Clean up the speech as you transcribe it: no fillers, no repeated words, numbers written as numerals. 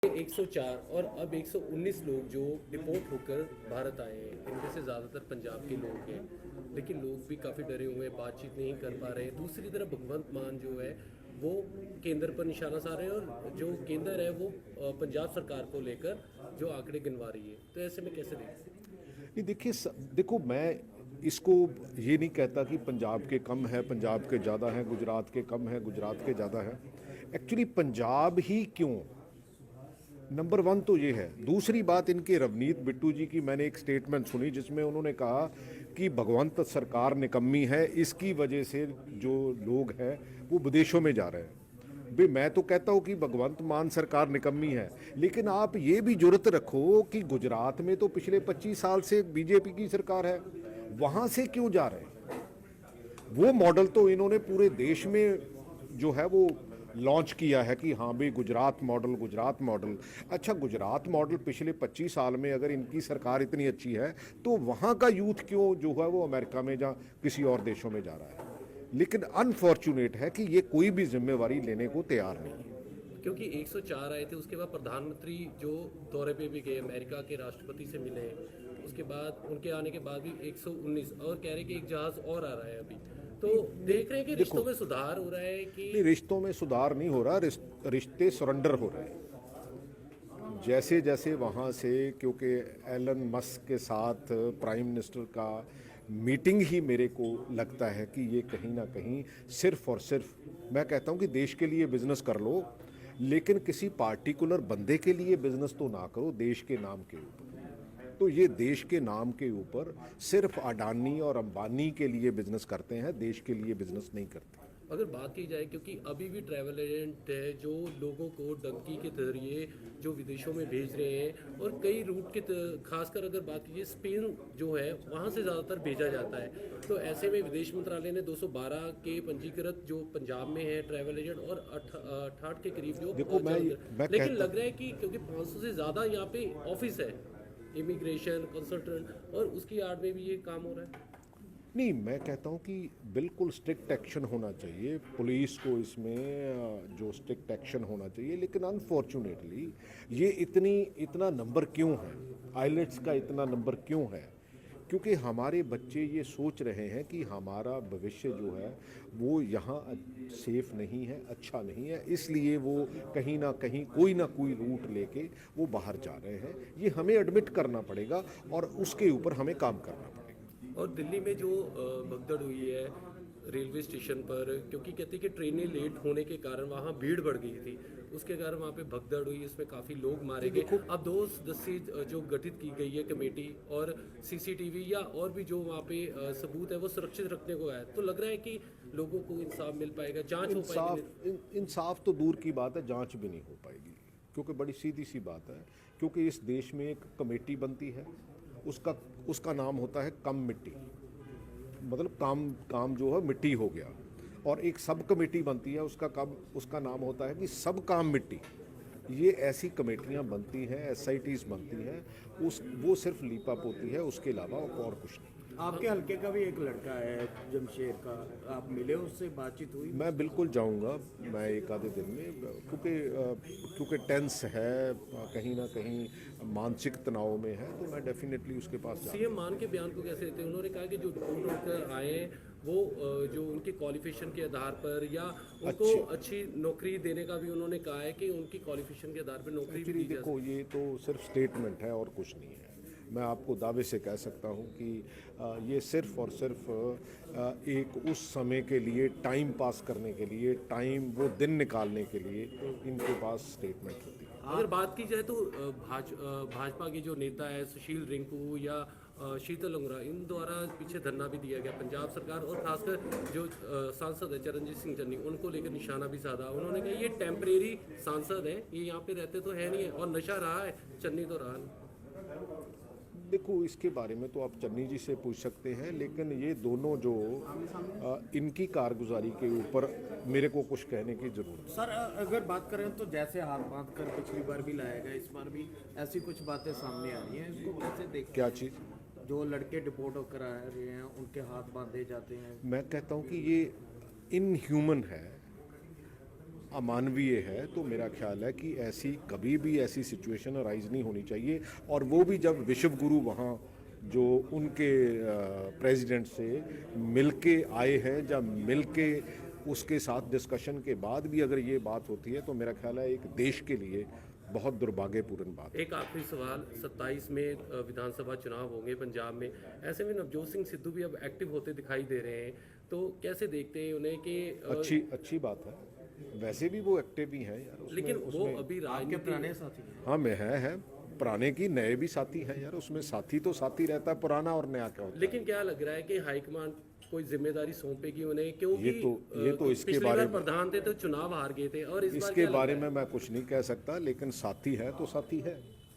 104 और अब 119 लोग जो डिपोर्ट होकर भारत आए हैं, इनमें से ज़्यादातर पंजाब के लोग हैं, लेकिन लोग भी काफ़ी डरे हुए हैं, बातचीत नहीं कर पा रहे हैं। दूसरी तरफ भगवंत मान जो है वो केंद्र पर निशाना साध रहे हैं और जो केंद्र है वो पंजाब सरकार को लेकर जो आंकड़े गिनवा रही है। तो ऐसे में कैसे देखें? नहीं देखिए देखो मैं इसको ये नहीं कहता कि पंजाब के कम है, पंजाब के ज़्यादा हैं, गुजरात के कम है, गुजरात के ज़्यादा है। एक्चुअली पंजाब ही क्यों, नंबर वन तो ये है। दूसरी बात, इनके रवनीत बिट्टू जी की मैंने एक स्टेटमेंट सुनी जिसमें उन्होंने कहा कि भगवंत सरकार निकम्मी है, इसकी वजह से जो लोग हैं वो विदेशों में जा रहे हैं। भाई मैं तो कहता हूँ कि भगवंत मान सरकार निकम्मी है, लेकिन आप ये भी जुर्रत रखो कि गुजरात में तो पिछले 25 साल से बीजेपी की सरकार है, वहाँ से क्यों जा रहे हैं? वो मॉडल तो इन्होंने पूरे देश में जो है वो लॉन्च किया है कि हाँ भाई गुजरात मॉडल, गुजरात मॉडल। अच्छा, गुजरात मॉडल पिछले 25 साल में अगर इनकी सरकार इतनी अच्छी है तो वहाँ का यूथ क्यों जो है वो अमेरिका में या किसी और देशों में जा रहा है? लेकिन अनफॉर्चुनेट है कि ये कोई भी जिम्मेवारी लेने को तैयार नहीं है। क्योंकि 104 आए थे, उसके बाद प्रधानमंत्री जो दौरे पे भी गए, अमेरिका के राष्ट्रपति से मिले, उसके बाद उनके आने के बाद भी 119 और कह रहे हैं कि एक जहाज और आ रहा है अभी। तो देख रहे हैं कि रिश्तों में सुधार हो रहा है कि नहीं, रिश्तों में सुधार नहीं हो रहा, रिश्ते सरेंडर हो रहे हैं। जैसे जैसे वहाँ से, क्योंकि एलन मस्क के साथ प्राइम मिनिस्टर का मीटिंग ही मेरे को लगता है कि ये कहीं ना कहीं सिर्फ और सिर्फ, मैं कहता हूँ कि देश के लिए बिजनेस कर लो, लेकिन किसी पार्टिकुलर बंदे के लिए बिजनेस तो ना करो, देश के नाम के ऊपर। तो ये देश के नाम के ऊपर सिर्फ अडानी और अंबानी के लिए बिजनेस करते हैं, देश के लिए बिजनेस नहीं करते। अगर बात की जाए, क्योंकि अभी भी ट्रैवल एजेंट है जो लोगों को डंकी के जरिए जो विदेशों में भेज रहे हैं, और कई रूट के खासकर अगर बात कीजिए स्पेन जो है वहाँ से ज़्यादातर भेजा जाता है। तो ऐसे में विदेश मंत्रालय ने 212 के पंजीकृत जो पंजाब में है ट्रैवल एजेंट और 68 के करीब जो देखो लेकिन लग रहा है कि क्योंकि 500 से ज़्यादा यहाँ पे ऑफिस है, इमिग्रेशन कंसल्टेंट, और उसकी आड़ में भी ये काम हो रहा है। नहीं, मैं कहता हूँ कि बिल्कुल स्ट्रिक्ट एक्शन होना चाहिए, पुलिस को इसमें जो स्ट्रिक्ट एक्शन होना चाहिए। लेकिन अनफॉर्चुनेटली ये इतना नंबर क्यों है, आइलेट्स का इतना नंबर क्यों है? क्योंकि हमारे बच्चे ये सोच रहे हैं कि हमारा भविष्य जो है वो यहाँ सेफ नहीं है, अच्छा नहीं है, इसलिए वो कहीं ना कोई रूट लेके वो बाहर जा रहे हैं। ये हमें एडमिट करना पड़ेगा और उसके ऊपर हमें काम करना पड़ेगा। और दिल्ली में जो भगदड़ हुई है रेलवे स्टेशन पर, क्योंकि कहते हैं कि ट्रेनें लेट होने के कारण वहाँ भीड़ बढ़ गई थी, उसके कारण वहाँ पे भगदड़ हुई, इसमें काफ़ी लोग मारे गए। अब 2 सदस्यीय जो गठित की गई है कमेटी, और सीसीटीवी या और भी जो वहाँ पे सबूत है वो सुरक्षित रखने को है, तो लग रहा है कि लोगों को इंसाफ मिल पाएगा, जाँच हो पाएगी। इंसाफ तो दूर की बात है, जाँच भी नहीं हो पाएगी। क्योंकि बड़ी सीधी सी बात है, क्योंकि इस देश में एक कमेटी बनती है, उसका नाम होता है कम मिट्टी, मतलब काम जो है मिट्टी हो गया। और एक सब कमेटी बनती है, उसका नाम होता है कि सब काम मिट्टी। ये ऐसी कमेटियां बनती हैं, एसआईटीज बनती हैं, वो सिर्फ लीपा पोती है, उसके अलावा और कुछ नहीं। आपके हल्के का भी एक लड़का है जमशेर का, आप मिले, उससे बातचीत हुई? मैं बिल्कुल जाऊंगा, मैं एक आधे दिन में, क्योंकि टेंस है, कहीं ना कहीं मानसिक तनाव में है, तो मैं डेफिनेटली उसके पास जाऊंगा। सीएम मान के बयान को कैसे देते हैं? उन्होंने कहा कि जो ढूंढ कर आए हैं वो जो उनके क्वालिफिकेशन के आधार पर या उनको अच्छी नौकरी देने का भी उन्होंने कहा है कि उनकी क्वालिफिकेशन के आधार पर नौकरी भी दी जा देखो, ये तो सिर्फ स्टेटमेंट है और कुछ नहीं है। मैं आपको दावे से कह सकता हूँ कि ये सिर्फ और सिर्फ एक उस समय के लिए, टाइम पास करने के लिए, वो दिन निकालने के लिए इनके पास स्टेटमेंट होती है। अगर बात की जाए तो भाजपा के जो नेता है सुशील रिंकू या शीतल लंगरा, इन द्वारा पीछे धरना भी दिया गया पंजाब सरकार, और खासकर जो सांसद है चरणजीत सिंह चन्नी, उनको लेकर निशाना भी साधा। उन्होंने कहा ये टेम्परेरी सांसद है, ये यहाँ पे रहते तो है नहीं है, और नशा रहा है, चन्नी तो रहा नहीं। देखो, इसके बारे में तो आप चन्नी जी से पूछ सकते हैं, लेकिन ये दोनों जो इनकी कारगुजारी के ऊपर मेरे को कुछ कहने की जरूरत है। सर, अगर बात करें तो जैसे हाथ बांध कर पिछली बार भी लाया गया, इस बार भी ऐसी कुछ बातें सामने आ रही हैं, इसको कैसे देख? क्या चीज़? जो लड़के डिपोर्ट होकर आ रहे हैं उनके हाथ बांधे जाते हैं। मैं कहता हूँ कि ये इनह्यूमन है अमानवीय है, तो मेरा ख्याल है कि ऐसी कभी भी ऐसी सिचुएशन अराइज नहीं होनी चाहिए। और वो भी जब विश्व गुरु वहाँ जो उनके प्रेसिडेंट से मिलके आए हैं, जब मिलके उसके साथ डिस्कशन के बाद भी अगर ये बात होती है, तो मेरा ख्याल है एक देश के लिए बहुत दुर्भाग्यपूर्ण बात है। एक आखिरी सवाल, 27 में विधानसभा चुनाव होंगे पंजाब में, ऐसे में नवजोत सिंह सिद्धू भी अब एक्टिव होते दिखाई दे रहे हैं, तो कैसे देखते हैं उन्हें कि अच्छी बात है। वैसे भी वो एक्टिव ही हैं यार उसमें, लेकिन वो उसमें अभी आपके राजनीति पुराने साथी हैं। हाँ मैं है पुराने की नए भी साथी हैं यार, उसमें साथी तो साथी रहता है, पुराना और नया क्या होता है। लेकिन क्या लग रहा है कि हाईकमान कोई जिम्मेदारी सौंपेगी उन्हें, क्योंकि ये तो इसके पिछली बारे बार में प्रधान थे तो चुनाव हार गए थे, और इस बार इसके क्या लग बारे रहा है? में मैं कुछ नहीं कह सकता, लेकिन साथी है तो साथी है।